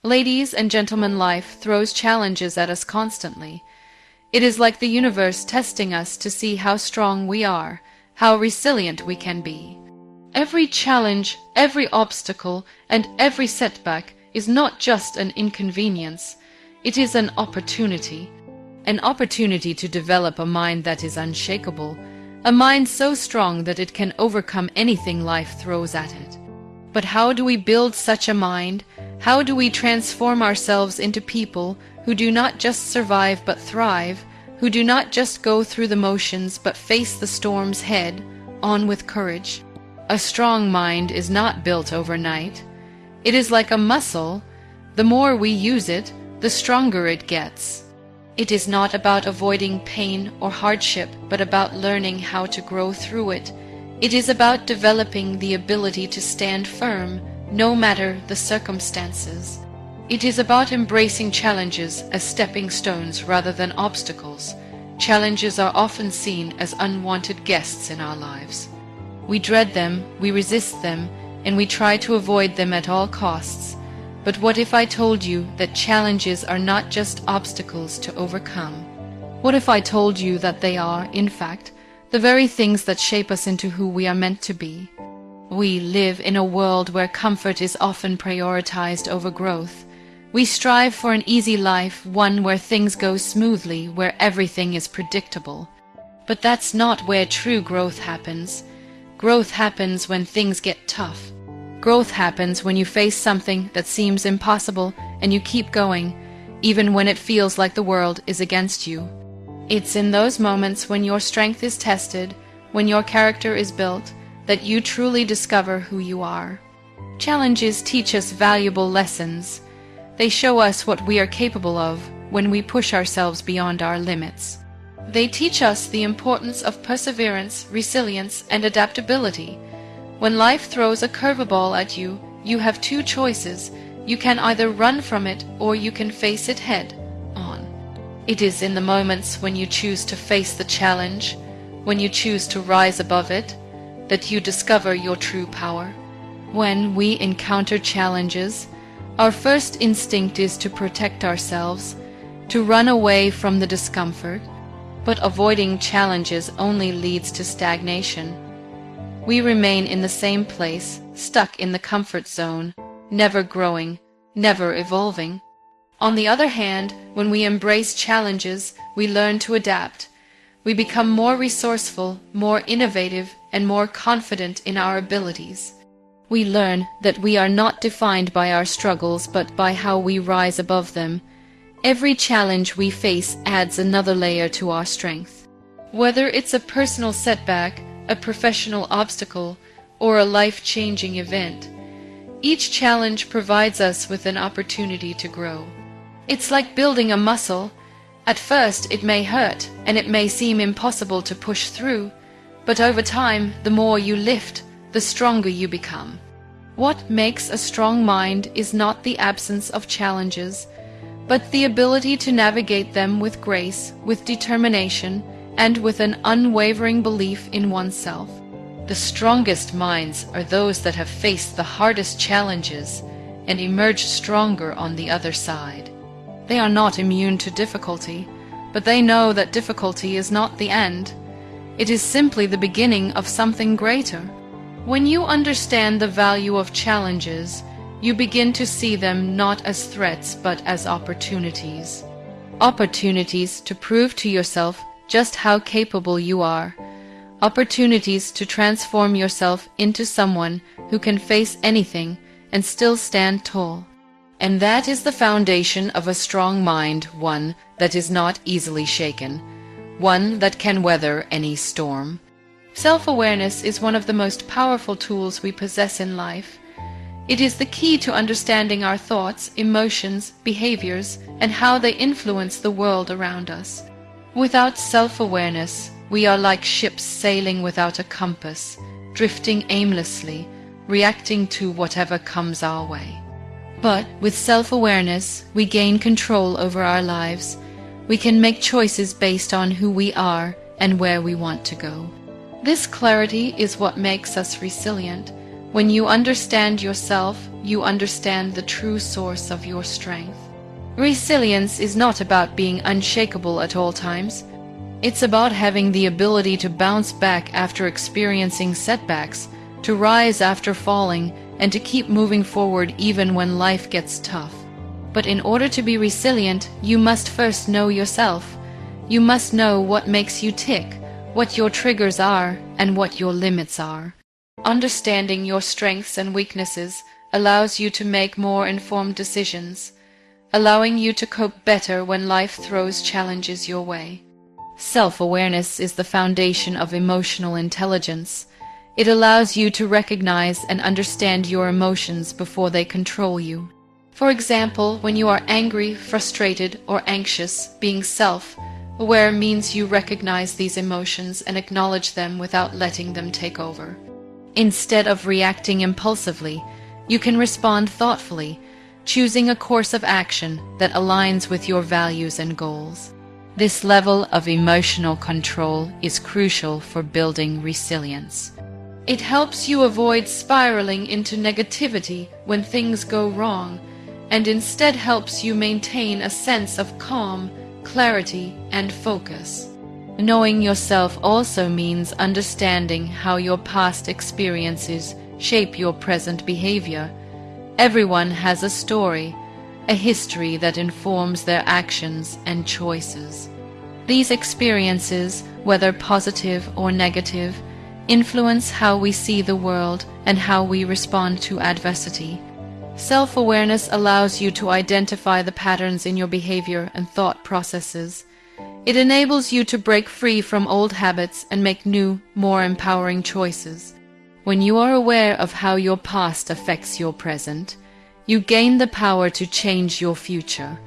Ladies and gentlemen, life throws challenges at us constantly. It is like the universe testing us to see how strong we are, how resilient we can be. Every challenge, every obstacle, and every setback is not just an inconvenience. It is an opportunity to develop a mind that is unshakable, a mind so strong that it can overcome anything life throws at it. But how do we build such a mind? How do we transform ourselves into people who do not just survive but thrive, who do not just go through the motions but face the storms head on with courage? A strong mind is not built overnight. It is like a muscle. The more we use it, the stronger it gets. It is not about avoiding pain or hardship, but about learning how to grow through it. It is about developing the ability to stand firm, no matter the circumstances. It is about embracing challenges as stepping stones rather than obstacles. Challenges are often seen as unwanted guests in our lives. We dread them, we resist them, and we try to avoid them at all costs. But what if I told you that challenges are not just obstacles to overcome? What if I told you that they are, in fact, the very things that shape us into who we are meant to be? We live in a world where comfort is often prioritized over growth. We strive for an easy life, one where things go smoothly, where everything is predictable. But that's not where true growth happens. Growth happens when things get tough. Growth happens when you face something that seems impossible and you keep going, even when it feels like the world is against you. It's in those moments when your strength is tested, when your character is built, that you truly discover who you are. Challenges teach us valuable lessons. They show us what we are capable of when we push ourselves beyond our limits. They teach us the importance of perseverance, resilience, and adaptability. When life throws a curveball at you, you have two choices. You can either run from it or you can face it head on. It is in the moments when you choose to face the challenge, when you choose to rise above it, that you discover your true power. When we encounter challenges, our first instinct is to protect ourselves, to run away from the discomfort, but avoiding challenges only leads to stagnation. We remain in the same place, stuck in the comfort zone, never growing, never evolving. On the other hand, when we embrace challenges, we learn to adapt. We become more resourceful, more innovative, and more confident in our abilities. We learn that we are not defined by our struggles, but by how we rise above them. Every challenge we face adds another layer to our strength. Whether it's a personal setback, a professional obstacle, or a life-changing event, each challenge provides us with an opportunity to grow. It's like building a muscle. At first it may hurt, and it may seem impossible to push through, but over time, the more you lift, the stronger you become. What makes a strong mind is not the absence of challenges, but the ability to navigate them with grace, with determination, and with an unwavering belief in oneself. The strongest minds are those that have faced the hardest challenges and emerged stronger on the other side. They are not immune to difficulty, but they know that difficulty is not the end. It is simply the beginning of something greater. When you understand the value of challenges, you begin to see them not as threats but as opportunities. Opportunities to prove to yourself just how capable you are. Opportunities to transform yourself into someone who can face anything and still stand tall. And that is the foundation of a strong mind, one that is not easily shaken, one that can weather any storm. Self-awareness is one of the most powerful tools we possess in life. It is the key to understanding our thoughts, emotions, behaviors, and how they influence the world around us. Without self-awareness, we are like ships sailing without a compass, drifting aimlessly, reacting to whatever comes our way. But with self-awareness, we gain control over our lives. We can make choices based on who we are and where we want to go. This clarity is what makes us resilient. When you understand yourself, you understand the true source of your strength. Resilience is not about being unshakable at all times. It's about having the ability to bounce back after experiencing setbacks, to rise after falling, and to keep moving forward even when life gets tough. But in order to be resilient, you must first know yourself. You must know what makes you tick, what your triggers are, and what your limits are. Understanding your strengths and weaknesses allows you to make more informed decisions, allowing you to cope better when life throws challenges your way. Self-awareness is the foundation of emotional intelligence. It allows you to recognize and understand your emotions before they control you. For example, when you are angry, frustrated, or anxious, being self-aware means you recognize these emotions and acknowledge them without letting them take over. Instead of reacting impulsively, you can respond thoughtfully, choosing a course of action that aligns with your values and goals. This level of emotional control is crucial for building resilience. It helps you avoid spiraling into negativity when things go wrong, and instead helps you maintain a sense of calm, clarity, and focus. Knowing yourself also means understanding how your past experiences shape your present behavior. Everyone has a story, a history that informs their actions and choices. These experiences, whether positive or negative, influence how we see the world and how we respond to adversity. Self-awareness allows you to identify the patterns in your behavior and thought processes. It enables you to break free from old habits and make new, more empowering choices. When you are aware of how your past affects your present, you gain the power to change your future.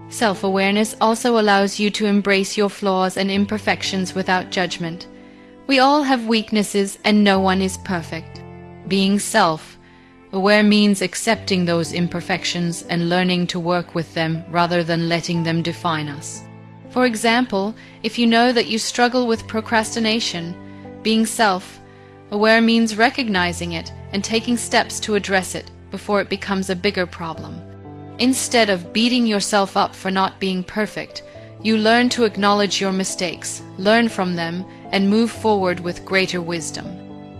Self-awareness also allows you to embrace your flaws and imperfections without judgment. We all have weaknesses and no one is perfect. Being self-aware means accepting those imperfections and learning to work with them rather than letting them define us. For example, if you know that you struggle with procrastination, being self-aware means recognizing it and taking steps to address it before it becomes a bigger problem. Instead of beating yourself up for not being perfect, you learn to acknowledge your mistakes, learn from them, and move forward with greater wisdom.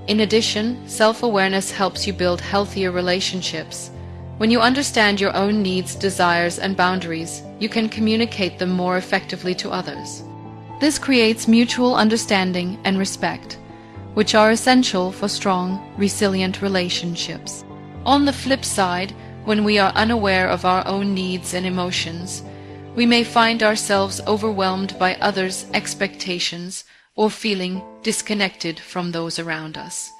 In addition, self-awareness helps you build healthier relationships. When you understand your own needs, desires, and boundaries, you can communicate them more effectively to others. This creates mutual understanding and respect, which are essential for strong, resilient relationships. On the flip side, when we are unaware of our own needs and emotions, we may find ourselves overwhelmed by others' expectations or feeling disconnected from those around us.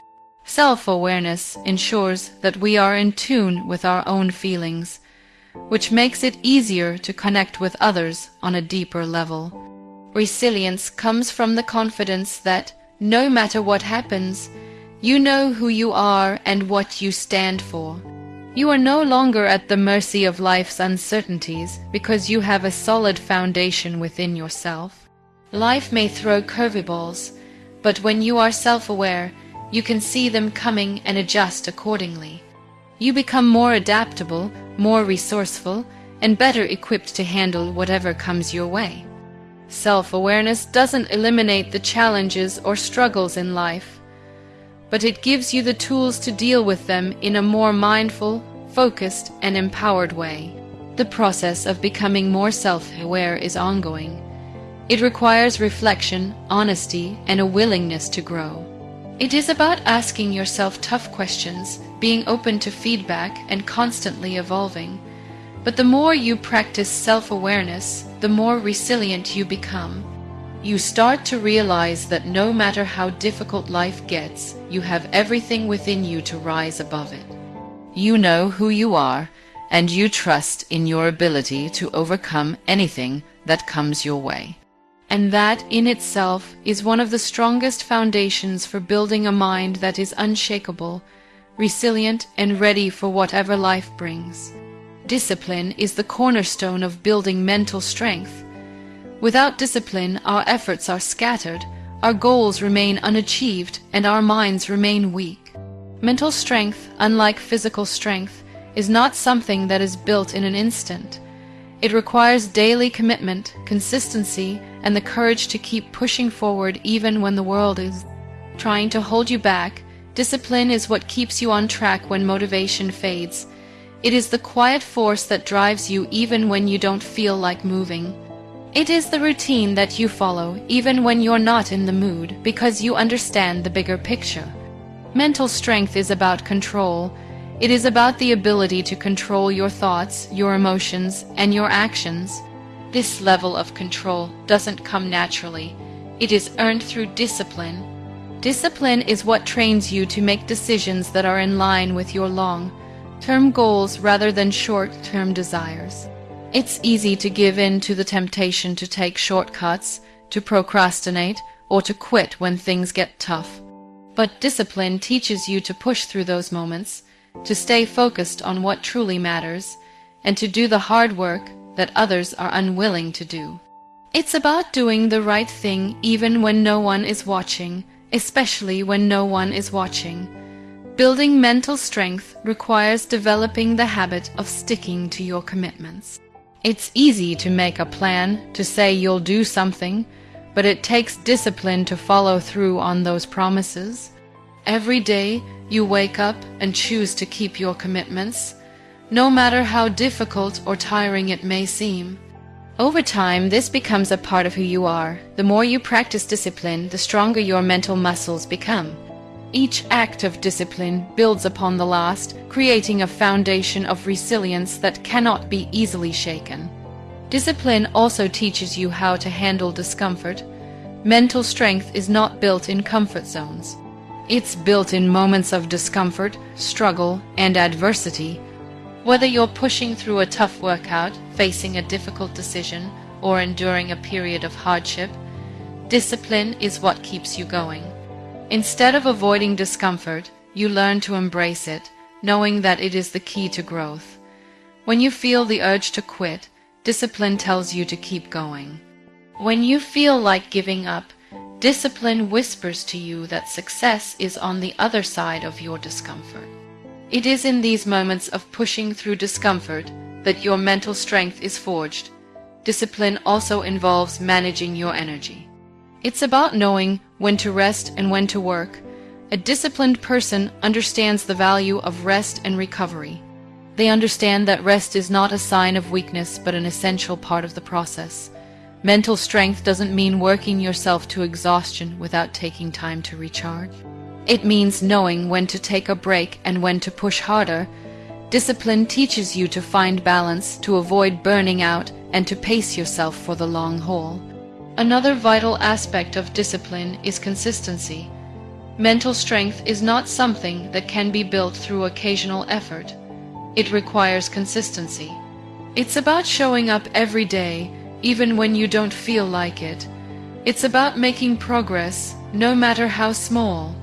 Self-awareness ensures that we are in tune with our own feelings, which makes it easier to connect with others on a deeper level. Resilience comes from the confidence that, no matter what happens, you know who you are and what you stand for. You are no longer at the mercy of life's uncertainties because you have a solid foundation within yourself. Life may throw curveballs, but when you are self-aware, you can see them coming and adjust accordingly. You become more adaptable, more resourceful, and better equipped to handle whatever comes your way. Self-awareness doesn't eliminate the challenges or struggles in life, but it gives you the tools to deal with them in a more mindful, focused, and empowered way. The process of becoming more self-aware is ongoing. It requires reflection, honesty, and a willingness to grow. It is about asking yourself tough questions, being open to feedback, and constantly evolving. But the more you practice self-awareness, the more resilient you become. You start to realize that no matter how difficult life gets, you have everything within you to rise above it. You know who you are, and you trust in your ability to overcome anything that comes your way. And that in itself is one of the strongest foundations for building a mind that is unshakable, resilient, and ready for whatever life brings. Discipline is the cornerstone of building mental strength. Without discipline, our efforts are scattered, our goals remain unachieved, and our minds remain weak. Mental strength, unlike physical strength, is not something that is built in an instant. It requires daily commitment, consistency, and the courage to keep pushing forward even when the world is trying to hold you back. Discipline is what keeps you on track when motivation fades. It is the quiet force that drives you even when you don't feel like moving. It is the routine that you follow even when you're not in the mood, because you understand the bigger picture. Mental strength is about control. It is about the ability to control your thoughts, your emotions, and your actions. This level of control doesn't come naturally. It is earned through discipline. Discipline is what trains you to make decisions that are in line with your long-term goals rather than short-term desires. It's easy to give in to the temptation to take shortcuts, to procrastinate, or to quit when things get tough. But discipline teaches you to push through those moments, to stay focused on what truly matters, and to do the hard work that others are unwilling to do. It's about doing the right thing even when no one is watching, especially when no one is watching. Building mental strength requires developing the habit of sticking to your commitments. It's easy to make a plan, to say you'll do something, but it takes discipline to follow through on those promises. Every day, you wake up and choose to keep your commitments, no matter how difficult or tiring it may seem. Over time, this becomes a part of who you are. The more you practice discipline, the stronger your mental muscles become. Each act of discipline builds upon the last, creating a foundation of resilience that cannot be easily shaken. Discipline also teaches you how to handle discomfort. Mental strength is not built in comfort zones. It's built in moments of discomfort, struggle, and adversity. Whether you're pushing through a tough workout, facing a difficult decision, or enduring a period of hardship, discipline is what keeps you going. Instead of avoiding discomfort, you learn to embrace it, knowing that it is the key to growth. When you feel the urge to quit, discipline tells you to keep going. When you feel like giving up, discipline whispers to you that success is on the other side of your discomfort. It is in these moments of pushing through discomfort that your mental strength is forged. Discipline also involves managing your energy. It's about knowing when to rest and when to work. A disciplined person understands the value of rest and recovery. They understand that rest is not a sign of weakness but an essential part of the process. Mental strength doesn't mean working yourself to exhaustion without taking time to recharge. It means knowing when to take a break and when to push harder. Discipline teaches you to find balance, to avoid burning out, and to pace yourself for the long haul. Another vital aspect of discipline is consistency. Mental strength is not something that can be built through occasional effort. It requires consistency. It's about showing up every day, even when you don't feel like it. It's about making progress, no matter how small.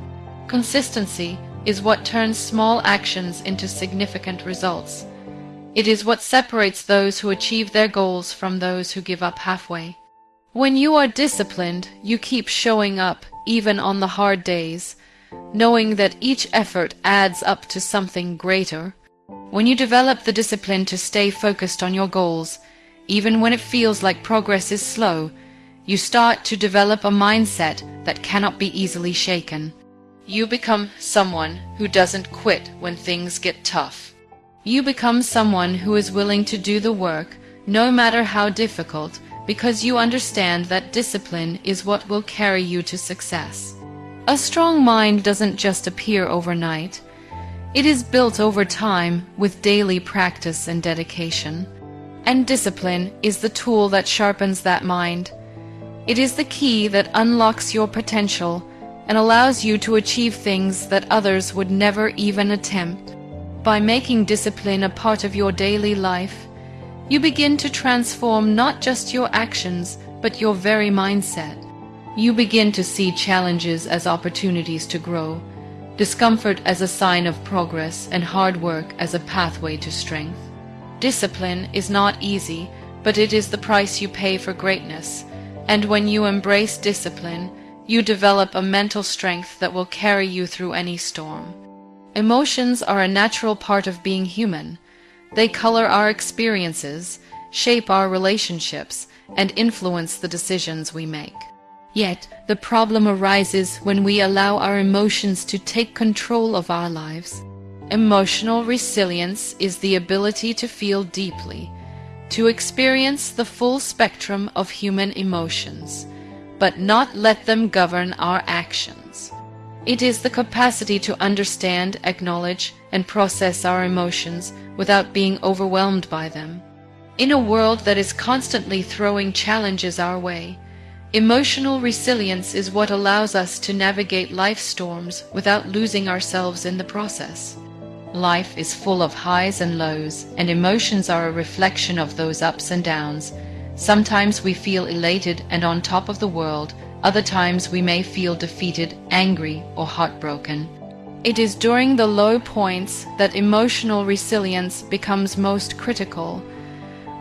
Consistency is what turns small actions into significant results. It is what separates those who achieve their goals from those who give up halfway. When you are disciplined, you keep showing up even on the hard days, knowing that each effort adds up to something greater. When you develop the discipline to stay focused on your goals, even when it feels like progress is slow, you start to develop a mindset that cannot be easily shaken. You become someone who doesn't quit when things get tough. You become someone who is willing to do the work, no matter how difficult, because you understand that discipline is what will carry you to success. A strong mind doesn't just appear overnight. It is built over time with daily practice and dedication. And discipline is the tool that sharpens that mind. It is the key that unlocks your potential and allows you to achieve things that others would never even attempt. By making discipline a part of your daily life, you begin to transform not just your actions, but your very mindset. You begin to see challenges as opportunities to grow, discomfort as a sign of progress, and hard work as a pathway to strength. Discipline is not easy, but it is the price you pay for greatness. And when you embrace discipline, you develop a mental strength that will carry you through any storm. Emotions are a natural part of being human. They color our experiences, shape our relationships, and influence the decisions we make. Yet, the problem arises when we allow our emotions to take control of our lives. Emotional resilience is the ability to feel deeply, to experience the full spectrum of human emotions, but not let them govern our actions. It is the capacity to understand, acknowledge, and process our emotions without being overwhelmed by them. In a world that is constantly throwing challenges our way, emotional resilience is what allows us to navigate life's storms without losing ourselves in the process. Life is full of highs and lows, and emotions are a reflection of those ups and downs. Sometimes we feel elated and on top of the world, other times we may feel defeated, angry, or heartbroken. It is during the low points that emotional resilience becomes most critical.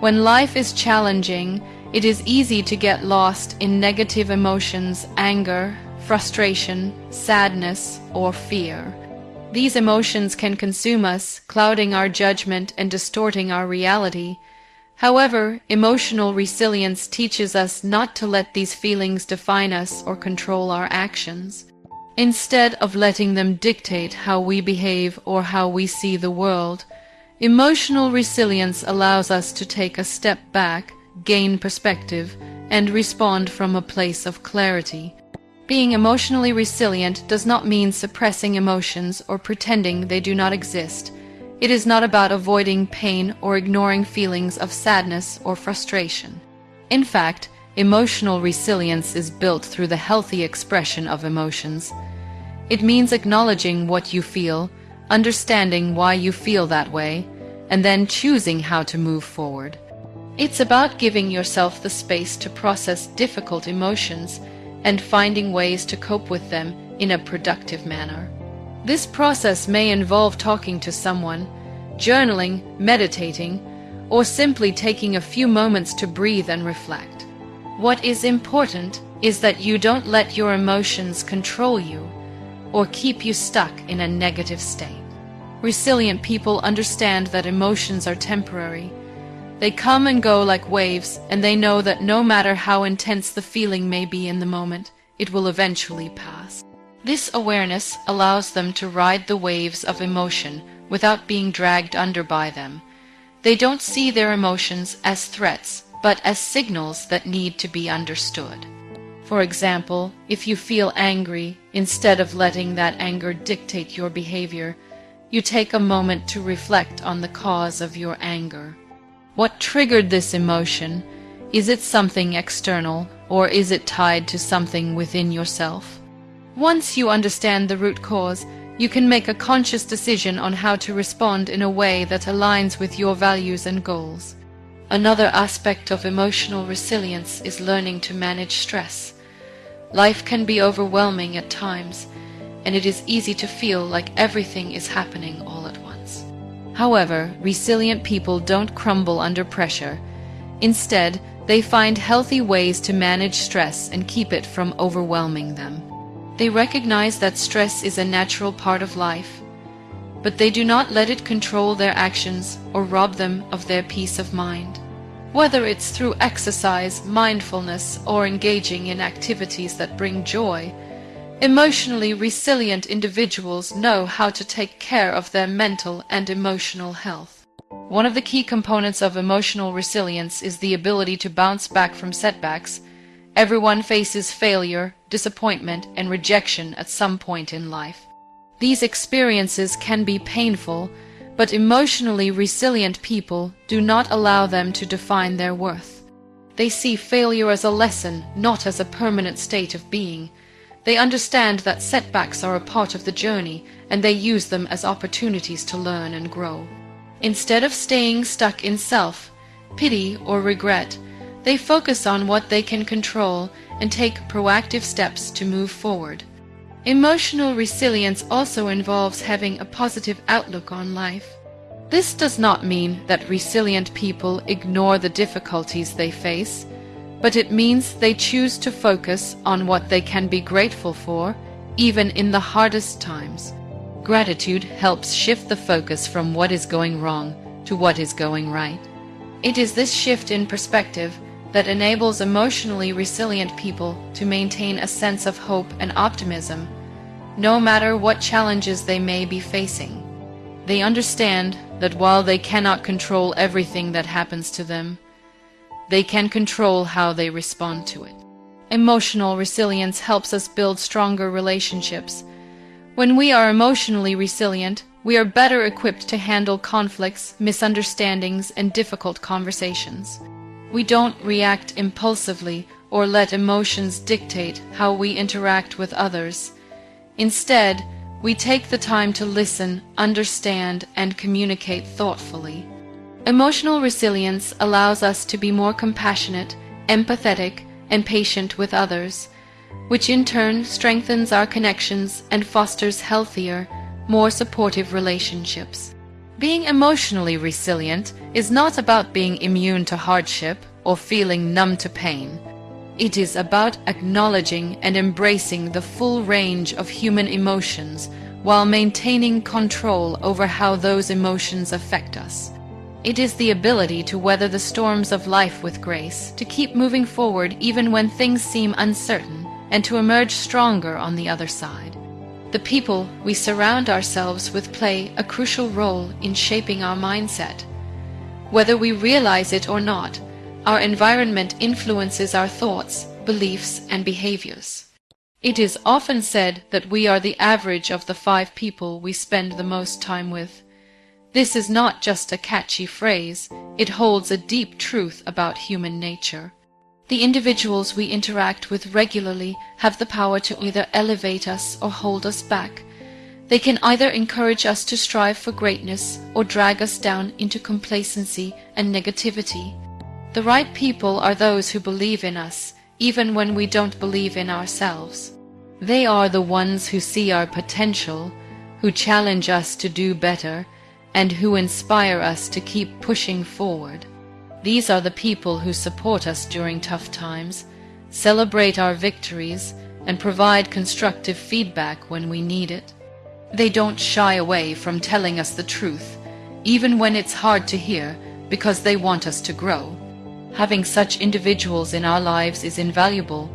When life is challenging, it is easy to get lost in negative emotions, anger, frustration, sadness, or fear. These emotions can consume us, clouding our judgment and distorting our reality. However, emotional resilience teaches us not to let these feelings define us or control our actions. Instead of letting them dictate how we behave or how we see the world, emotional resilience allows us to take a step back, gain perspective, and respond from a place of clarity. Being emotionally resilient does not mean suppressing emotions or pretending they do not exist. It is not about avoiding pain or ignoring feelings of sadness or frustration. In fact, emotional resilience is built through the healthy expression of emotions. It means acknowledging what you feel, understanding why you feel that way, and then choosing how to move forward. It's about giving yourself the space to process difficult emotions and finding ways to cope with them in a productive manner. This process may involve talking to someone, journaling, meditating, or simply taking a few moments to breathe and reflect. What is important is that you don't let your emotions control you or keep you stuck in a negative state. Resilient people understand that emotions are temporary. They come and go like waves, and they know that no matter how intense the feeling may be in the moment, it will eventually pass. This awareness allows them to ride the waves of emotion without being dragged under by them. They don't see their emotions as threats, but as signals that need to be understood. For example, if you feel angry, instead of letting that anger dictate your behavior, you take a moment to reflect on the cause of your anger. What triggered this emotion? Is it something external, or is it tied to something within yourself? Once you understand the root cause, you can make a conscious decision on how to respond in a way that aligns with your values and goals. Another aspect of emotional resilience is learning to manage stress. Life can be overwhelming at times, and it is easy to feel like everything is happening all at once. However, resilient people don't crumble under pressure. Instead, they find healthy ways to manage stress and keep it from overwhelming them. They recognize that stress is a natural part of life, but they do not let it control their actions or rob them of their peace of mind. Whether it's through exercise, mindfulness, or engaging in activities that bring joy, emotionally resilient individuals know how to take care of their mental and emotional health. One of the key components of emotional resilience is the ability to bounce back from setbacks. Everyone faces failure, disappointment, and rejection at some point in life. These experiences can be painful, but emotionally resilient people do not allow them to define their worth. They see failure as a lesson, not as a permanent state of being. They understand that setbacks are a part of the journey, and they use them as opportunities to learn and grow. Instead of staying stuck in self-pity or regret, they focus on what they can control and take proactive steps to move forward. Emotional resilience also involves having a positive outlook on life. This does not mean that resilient people ignore the difficulties they face, but it means they choose to focus on what they can be grateful for, even in the hardest times. Gratitude helps shift the focus from what is going wrong to what is going right. It is this shift in perspective that enables emotionally resilient people to maintain a sense of hope and optimism, no matter what challenges they may be facing. They understand that while they cannot control everything that happens to them, they can control how they respond to it. Emotional resilience helps us build stronger relationships. When we are emotionally resilient, we are better equipped to handle conflicts, misunderstandings, and difficult conversations. We don't react impulsively or let emotions dictate how we interact with others. Instead, we take the time to listen, understand, and communicate thoughtfully. Emotional resilience allows us to be more compassionate, empathetic, and patient with others, which in turn strengthens our connections and fosters healthier, more supportive relationships. Being emotionally resilient is not about being immune to hardship or feeling numb to pain. It is about acknowledging and embracing the full range of human emotions while maintaining control over how those emotions affect us. It is the ability to weather the storms of life with grace, to keep moving forward even when things seem uncertain, and to emerge stronger on the other side. The people we surround ourselves with play a crucial role in shaping our mindset. Whether we realize it or not, our environment influences our thoughts, beliefs, and behaviors. It is often said that we are the average of the 5 people we spend the most time with. This is not just a catchy phrase, it holds a deep truth about human nature. The individuals we interact with regularly have the power to either elevate us or hold us back. They can either encourage us to strive for greatness or drag us down into complacency and negativity. The right people are those who believe in us, even when we don't believe in ourselves. They are the ones who see our potential, who challenge us to do better, and who inspire us to keep pushing forward. These are the people who support us during tough times, celebrate our victories, and provide constructive feedback when we need it. They don't shy away from telling us the truth, even when it's hard to hear, because they want us to grow. Having such individuals in our lives is invaluable.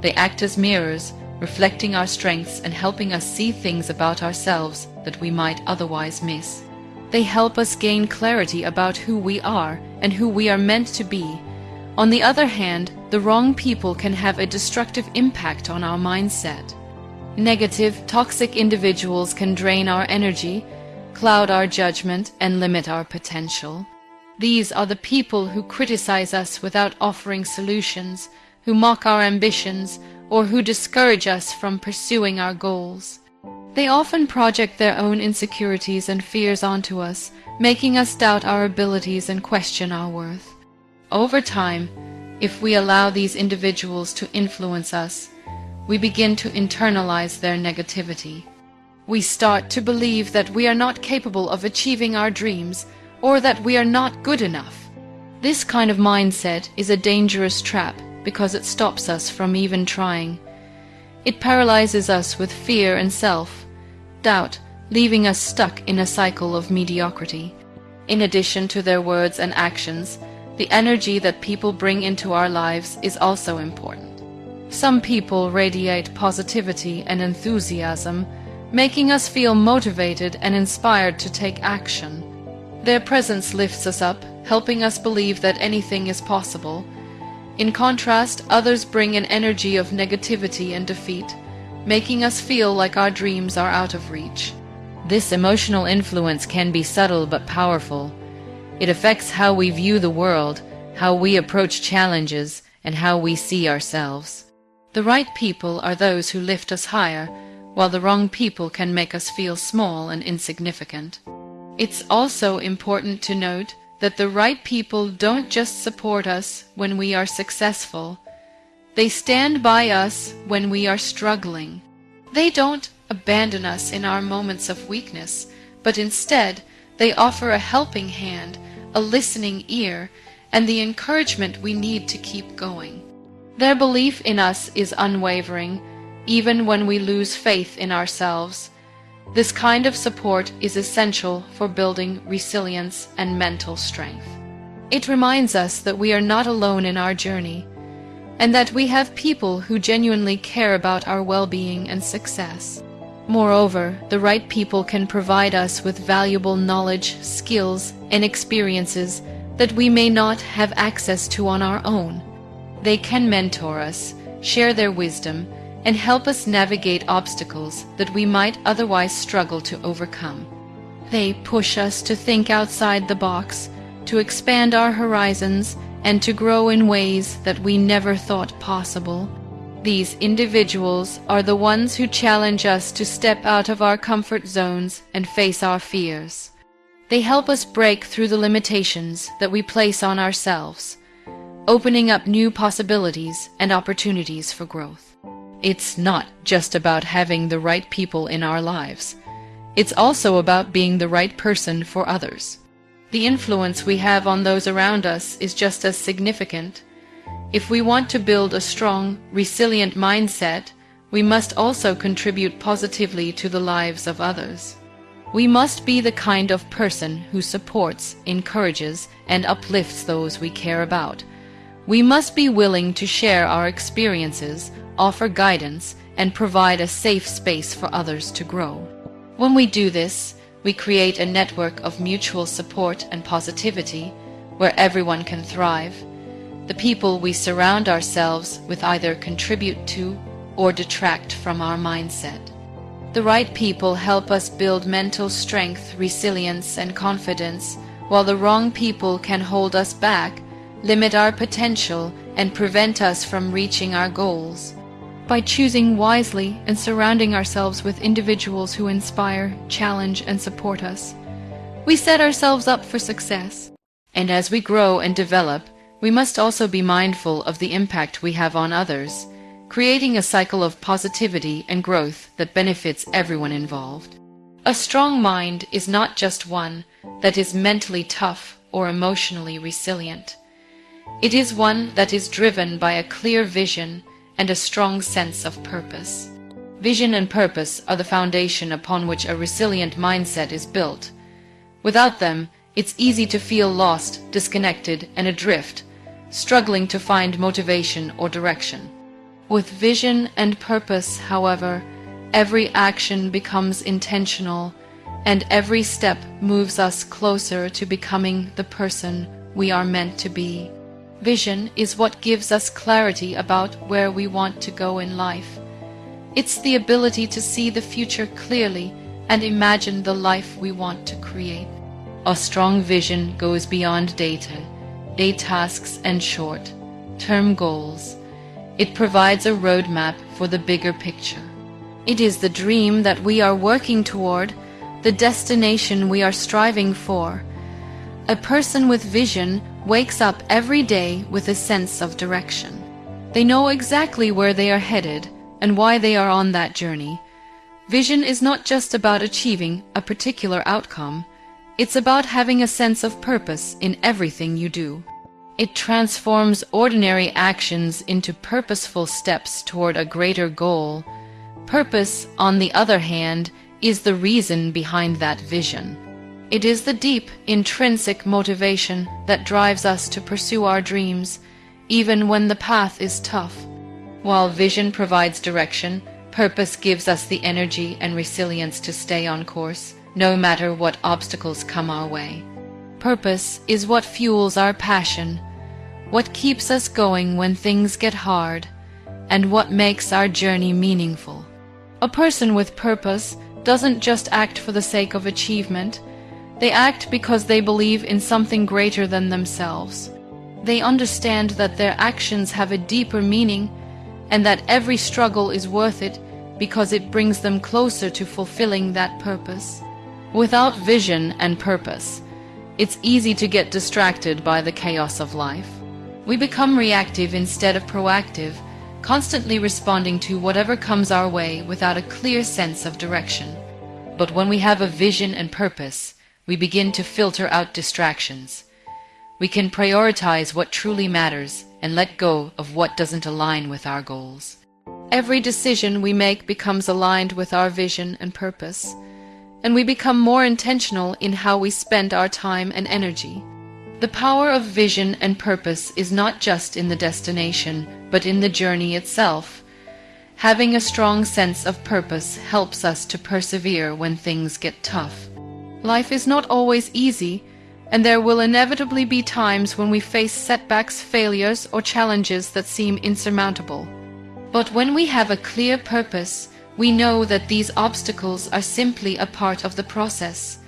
They act as mirrors, reflecting our strengths and helping us see things about ourselves that we might otherwise miss. They help us gain clarity about who we are and who we are meant to be. On the other hand, the wrong people can have a destructive impact on our mindset. Negative, toxic individuals can drain our energy, cloud our judgment, and limit our potential. These are the people who criticize us without offering solutions, who mock our ambitions, or who discourage us from pursuing our goals. They often project their own insecurities and fears onto us, making us doubt our abilities and question our worth. Over time, if we allow these individuals to influence us, we begin to internalize their negativity. We start to believe that we are not capable of achieving our dreams, or that we are not good enough. This kind of mindset is a dangerous trap because it stops us from even trying. It paralyzes us with fear and self-doubt, leaving us stuck in a cycle of mediocrity. In addition to their words and actions, the energy that people bring into our lives is also important. Some people radiate positivity and enthusiasm, making us feel motivated and inspired to take action. Their presence lifts us up, helping us believe that anything is possible. In contrast, others bring an energy of negativity and defeat, making us feel like our dreams are out of reach. This emotional influence can be subtle but powerful. It affects how we view the world, how we approach challenges, and how we see ourselves. The right people are those who lift us higher, while the wrong people can make us feel small and insignificant. It's also important to note that the right people don't just support us when we are successful. They stand by us when we are struggling. They don't abandon us in our moments of weakness, but instead they offer a helping hand, a listening ear, and the encouragement we need to keep going. Their belief in us is unwavering, even when we lose faith in ourselves. This kind of support is essential for building resilience and mental strength. It reminds us that we are not alone in our journey, and that we have people who genuinely care about our well-being and success. Moreover, the right people can provide us with valuable knowledge, skills, and experiences that we may not have access to on our own. They can mentor us, share their wisdom, and help us navigate obstacles that we might otherwise struggle to overcome. They push us to think outside the box, to expand our horizons, and to grow in ways that we never thought possible. These individuals are the ones who challenge us to step out of our comfort zones and face our fears. They help us break through the limitations that we place on ourselves, opening up new possibilities and opportunities for growth. It's not just about having the right people in our lives. It's also about being the right person for others. The influence we have on those around us is just as significant. If we want to build a strong, resilient mindset, we must also contribute positively to the lives of others. We must be the kind of person who supports, encourages, and uplifts those we care about. We must be willing to share our experiences, offer guidance, and provide a safe space for others to grow. When we do this, we create a network of mutual support and positivity where everyone can thrive. The people we surround ourselves with either contribute to or detract from our mindset. The right people help us build mental strength, resilience, and confidence, while the wrong people can hold us back, limit our potential, and prevent us from reaching our goals. By choosing wisely and surrounding ourselves with individuals who inspire, challenge, and support us, we set ourselves up for success. And as we grow and develop, we must also be mindful of the impact we have on others, creating a cycle of positivity and growth that benefits everyone involved. A strong mind is not just one that is mentally tough or emotionally resilient. It is one that is driven by a clear vision and a strong sense of purpose. Vision and purpose are the foundation upon which a resilient mindset is built. Without them, it's easy to feel lost, disconnected, and adrift, struggling to find motivation or direction. With vision and purpose, however, every action becomes intentional, and every step moves us closer to becoming the person we are meant to be. Vision is what gives us clarity about where we want to go in life. It's the ability to see the future clearly and imagine the life we want to create. A strong vision goes beyond day tasks and short-term goals. It provides a roadmap for the bigger picture. It is the dream that we are working toward, the destination we are striving for. A person with vision wakes up every day with a sense of direction. They know exactly where they are headed and why they are on that journey. Vision is not just about achieving a particular outcome. It's about having a sense of purpose in everything you do. It transforms ordinary actions into purposeful steps toward a greater goal. Purpose, on the other hand, is the reason behind that vision. It is the deep, intrinsic motivation that drives us to pursue our dreams, even when the path is tough. While vision provides direction, purpose gives us the energy and resilience to stay on course, no matter what obstacles come our way. Purpose is what fuels our passion, what keeps us going when things get hard, and what makes our journey meaningful. A person with purpose doesn't just act for the sake of achievement. They act because they believe in something greater than themselves. They understand that their actions have a deeper meaning and that every struggle is worth it because it brings them closer to fulfilling that purpose. Without vision and purpose, it's easy to get distracted by the chaos of life. We become reactive instead of proactive, constantly responding to whatever comes our way without a clear sense of direction. But when we have a vision and purpose, we begin to filter out distractions. We can prioritize what truly matters and let go of what doesn't align with our goals. Every decision we make becomes aligned with our vision and purpose. and we become more intentional in how we spend our time and energy. The power of vision and purpose is not just in the destination, but in the journey itself. Having a strong sense of purpose helps us to persevere when things get tough. Life is not always easy, and there will inevitably be times when we face setbacks, failures, or challenges that seem insurmountable. But when we have a clear purpose, we know that these obstacles are simply a part of the process.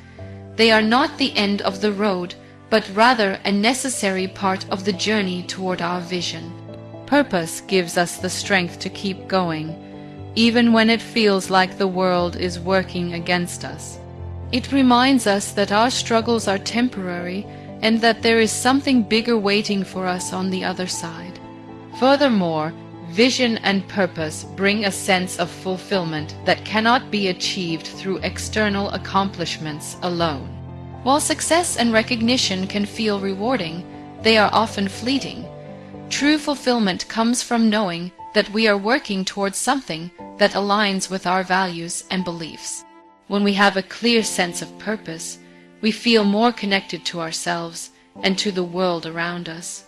They are not the end of the road, but rather a necessary part of the journey toward our vision. Purpose gives us the strength to keep going, even when it feels like the world is working against us. It reminds us that our struggles are temporary and that there is something bigger waiting for us on the other side. Furthermore, vision and purpose bring a sense of fulfillment that cannot be achieved through external accomplishments alone. While success and recognition can feel rewarding, they are often fleeting. True fulfillment comes from knowing that we are working towards something that aligns with our values and beliefs. When we have a clear sense of purpose, we feel more connected to ourselves and to the world around us.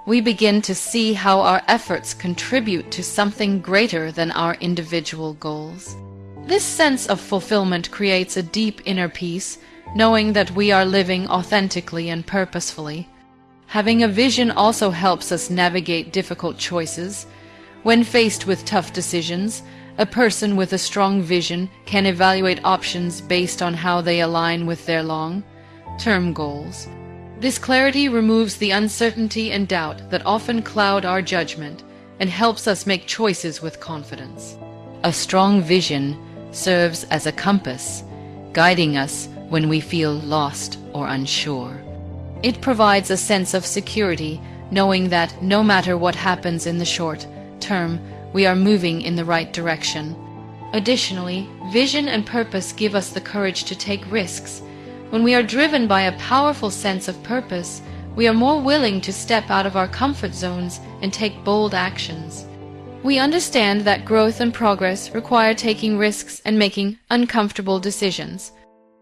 We begin to see how our efforts contribute to something greater than our individual goals. This sense of fulfillment creates a deep inner peace, knowing that we are living authentically and purposefully. Having a vision also helps us navigate difficult choices. When faced with tough decisions, a person with a strong vision can evaluate options based on how they align with their long-term goals. This clarity removes the uncertainty and doubt that often cloud our judgment and helps us make choices with confidence. A strong vision serves as a compass, guiding us when we feel lost or unsure. It provides a sense of security, knowing that no matter what happens in the short term, we are moving in the right direction. Additionally, vision and purpose give us the courage to take risks. When we are driven by a powerful sense of purpose, we are more willing to step out of our comfort zones and take bold actions. We understand that growth and progress require taking risks and making uncomfortable decisions.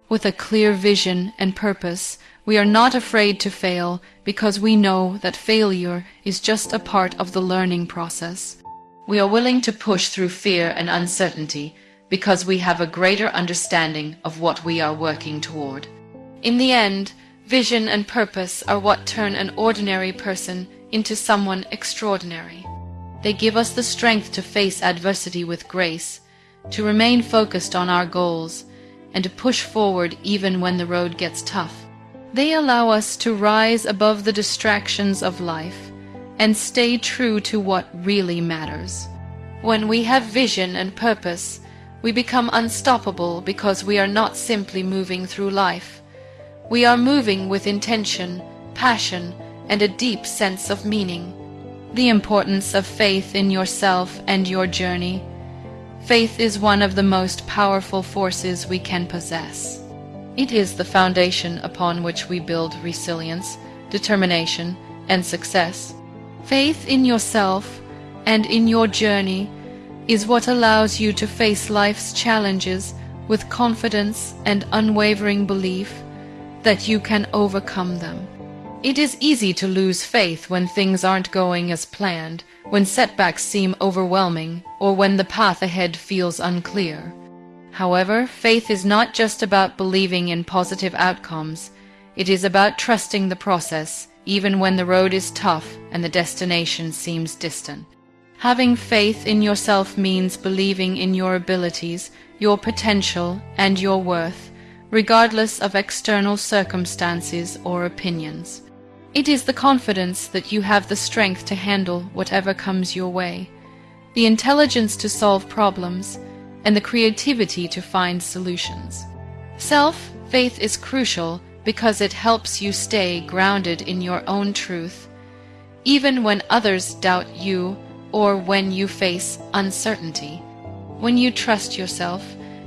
With a clear vision and purpose, we are not afraid to fail because we know that failure is just a part of the learning process. We are willing to push through fear and uncertainty because we have a greater understanding of what we are working toward. In the end, vision and purpose are what turn an ordinary person into someone extraordinary. They give us the strength to face adversity with grace, to remain focused on our goals, and to push forward even when the road gets tough. They allow us to rise above the distractions of life and stay true to what really matters. When we have vision and purpose, we become unstoppable because we are not simply moving through life. We are moving with intention, passion, and a deep sense of meaning. The importance of faith in yourself and your journey. Faith is one of the most powerful forces we can possess. It is the foundation upon which we build resilience, determination, and success. Faith in yourself and in your journey is what allows you to face life's challenges with confidence and unwavering belief that you can overcome them. It is easy to lose faith when things aren't going as planned, when setbacks seem overwhelming, or when the path ahead feels unclear. However, faith is not just about believing in positive outcomes. It is about trusting the process, even when the road is tough and the destination seems distant. Having faith in yourself means believing in your abilities, your potential, and your worth, regardless of external circumstances or opinions. It is the confidence that you have the strength to handle whatever comes your way, the intelligence to solve problems, and the creativity to find solutions. Self-faith is crucial because it helps you stay grounded in your own truth, even when others doubt you or when you face uncertainty. When you trust yourself,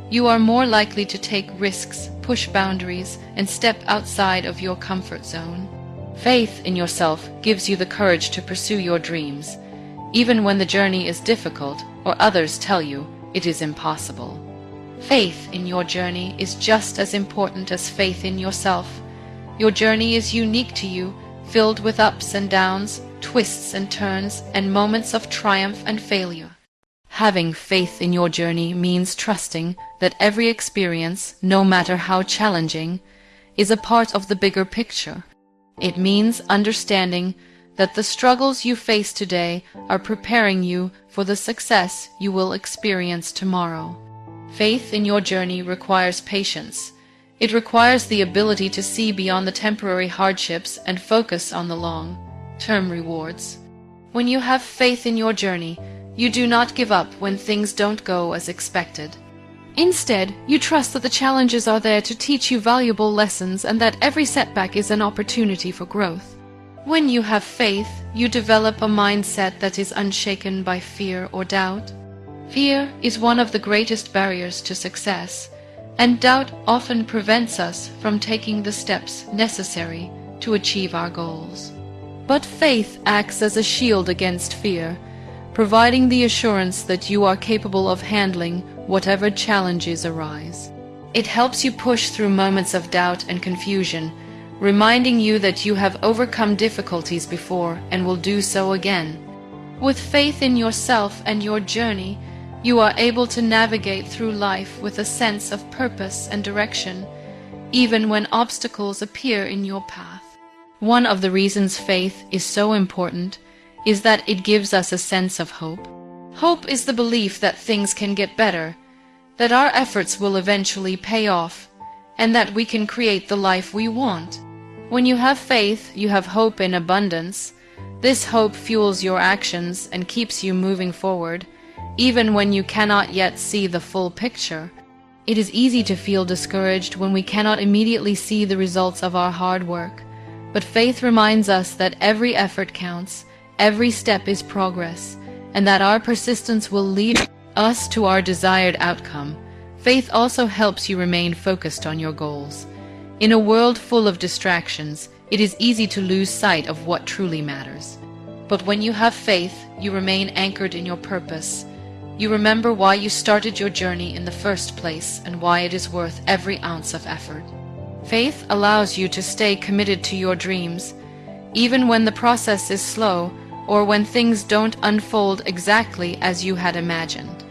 you are more likely to take risks, push boundaries, and step outside of your comfort zone. Faith in yourself gives you the courage to pursue your dreams, even when the journey is difficult or others tell you it is impossible. Faith in your journey is just as important as faith in yourself. Your journey is unique to you, filled with ups and downs, twists and turns, and moments of triumph and failure. Having faith in your journey means trusting that every experience, no matter how challenging, is a part of the bigger picture. It means understanding that the struggles you face today are preparing you for the success you will experience tomorrow. Faith in your journey requires patience. It requires the ability to see beyond the temporary hardships and focus on the long-term rewards. When you have faith in your journey, you do not give up when things don't go as expected. Instead, you trust that the challenges are there to teach you valuable lessons and that every setback is an opportunity for growth. When you have faith, you develop a mindset that is unshaken by fear or doubt. Fear is one of the greatest barriers to success, and doubt often prevents us from taking the steps necessary to achieve our goals. But faith acts as a shield against fear, providing the assurance that you are capable of handling whatever challenges arise. It helps you push through moments of doubt and confusion, reminding you that you have overcome difficulties before and will do so again. With faith in yourself and your journey, you are able to navigate through life with a sense of purpose and direction, even when obstacles appear in your path. One of the reasons faith is so important is that it gives us a sense of hope. Hope is the belief that things can get better, that our efforts will eventually pay off, and that we can create the life we want. When you have faith, you have hope in abundance. This hope fuels your actions and keeps you moving forward, even when you cannot yet see the full picture. It is easy to feel discouraged when we cannot immediately see the results of our hard work, but faith reminds us that every effort counts, every step is progress, and that our persistence will lead us to our desired outcome. Faith also helps you remain focused on your goals. In a world full of distractions, it is easy to lose sight of what truly matters. But when you have faith, you remain anchored in your purpose. You remember why you started your journey in the first place and why it is worth every ounce of effort. Faith allows you to stay committed to your dreams, even when the process is slow or when things don't unfold exactly as you had imagined.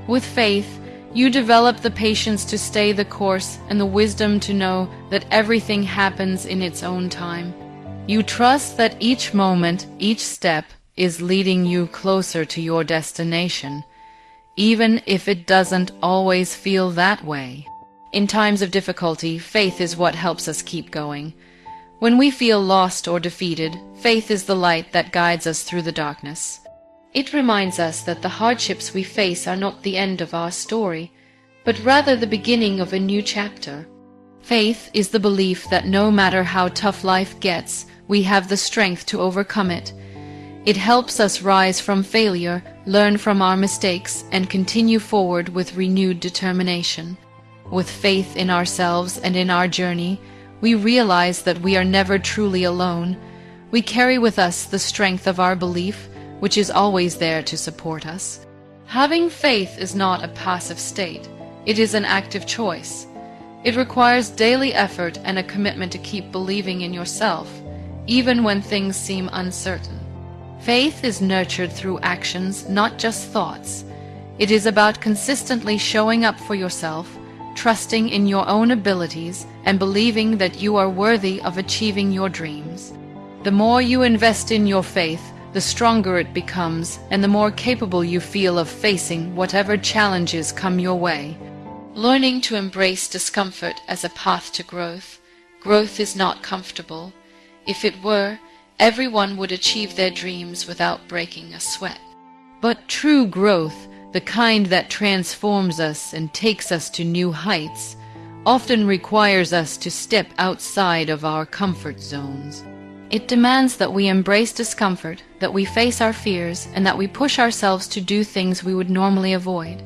With faith, you develop the patience to stay the course and the wisdom to know that everything happens in its own time. You trust that each moment, each step, is leading you closer to your destination, even if it doesn't always feel that way. In times of difficulty, faith is what helps us keep going. When we feel lost or defeated, faith is the light that guides us through the darkness. It reminds us that the hardships we face are not the end of our story, but rather the beginning of a new chapter. Faith is the belief that no matter how tough life gets, we have the strength to overcome it. It helps us rise from failure, learn from our mistakes, and continue forward with renewed determination. With faith in ourselves and in our journey, we realize that we are never truly alone. We carry with us the strength of our belief, which is always there to support us. Having faith is not a passive state. It is an active choice. It requires daily effort and a commitment to keep believing in yourself, even when things seem uncertain. Faith is nurtured through actions, not just thoughts. It is about consistently showing up for yourself, trusting in your own abilities, and believing that you are worthy of achieving your dreams. The more you invest in your faith, the stronger it becomes, and the more capable you feel of facing whatever challenges come your way. Learning to embrace discomfort as a path to growth. Growth is not comfortable. If it were, everyone would achieve their dreams without breaking a sweat. But true growth, the kind that transforms us and takes us to new heights, often requires us to step outside of our comfort zones. It demands that we embrace discomfort, that we face our fears, and that we push ourselves to do things we would normally avoid.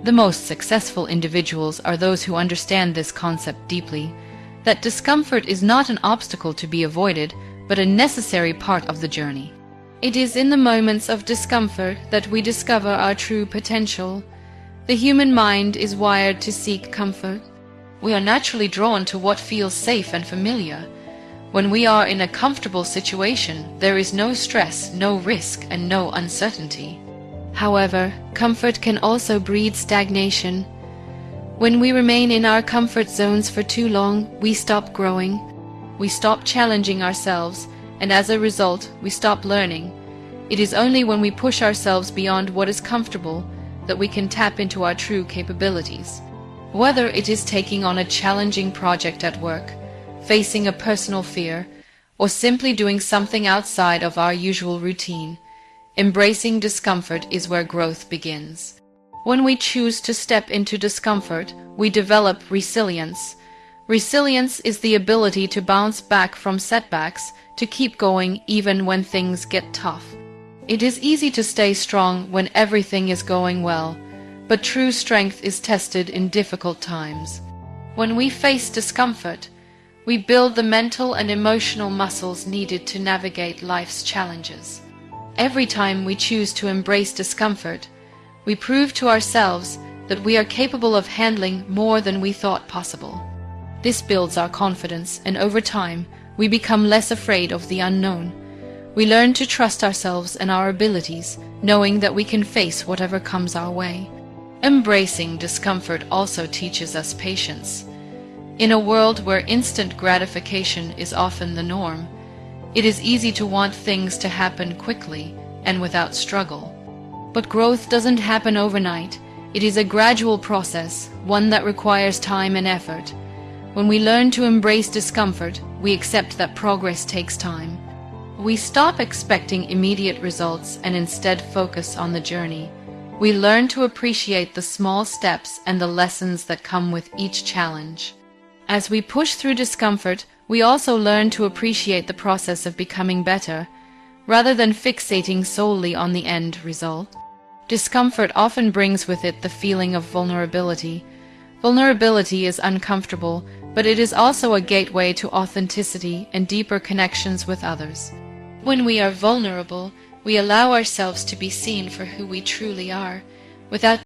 The most successful individuals are those who understand this concept deeply, that discomfort is not an obstacle to be avoided, but a necessary part of the journey. It is in the moments of discomfort that we discover our true potential. The human mind is wired to seek comfort. We are naturally drawn to what feels safe and familiar. When we are in a comfortable situation, there is no stress, no risk, and no uncertainty. However, comfort can also breed stagnation. When we remain in our comfort zones for too long, we stop growing, we stop challenging ourselves, and as a result, we stop learning. It is only when we push ourselves beyond what is comfortable that we can tap into our true capabilities. Whether it is taking on a challenging project at work, facing a personal fear, or simply doing something outside of our usual routine, embracing discomfort is where growth begins. When we choose to step into discomfort, we develop resilience. Resilience is the ability to bounce back from setbacks, to keep going even when things get tough. It is easy to stay strong when everything is going well, but true strength is tested in difficult times. When we face discomfort, we build the mental and emotional muscles needed to navigate life's challenges. Every time we choose to embrace discomfort, we prove to ourselves that we are capable of handling more than we thought possible. This builds our confidence, and over time, we become less afraid of the unknown. We learn to trust ourselves and our abilities, knowing that we can face whatever comes our way. Embracing discomfort also teaches us patience. In a world where instant gratification is often the norm, it is easy to want things to happen quickly and without struggle. But growth doesn't happen overnight. It is a gradual process, one that requires time and effort. When we learn to embrace discomfort, we accept that progress takes time. We stop expecting immediate results and instead focus on the journey. We learn to appreciate the small steps and the lessons that come with each challenge. As we push through discomfort, we also learn to appreciate the process of becoming better, rather than fixating solely on the end result. Discomfort often brings with it the feeling of vulnerability. Vulnerability is uncomfortable, but it is also a gateway to authenticity and deeper connections with others. When we are vulnerable, we allow ourselves to be seen for who we truly are, without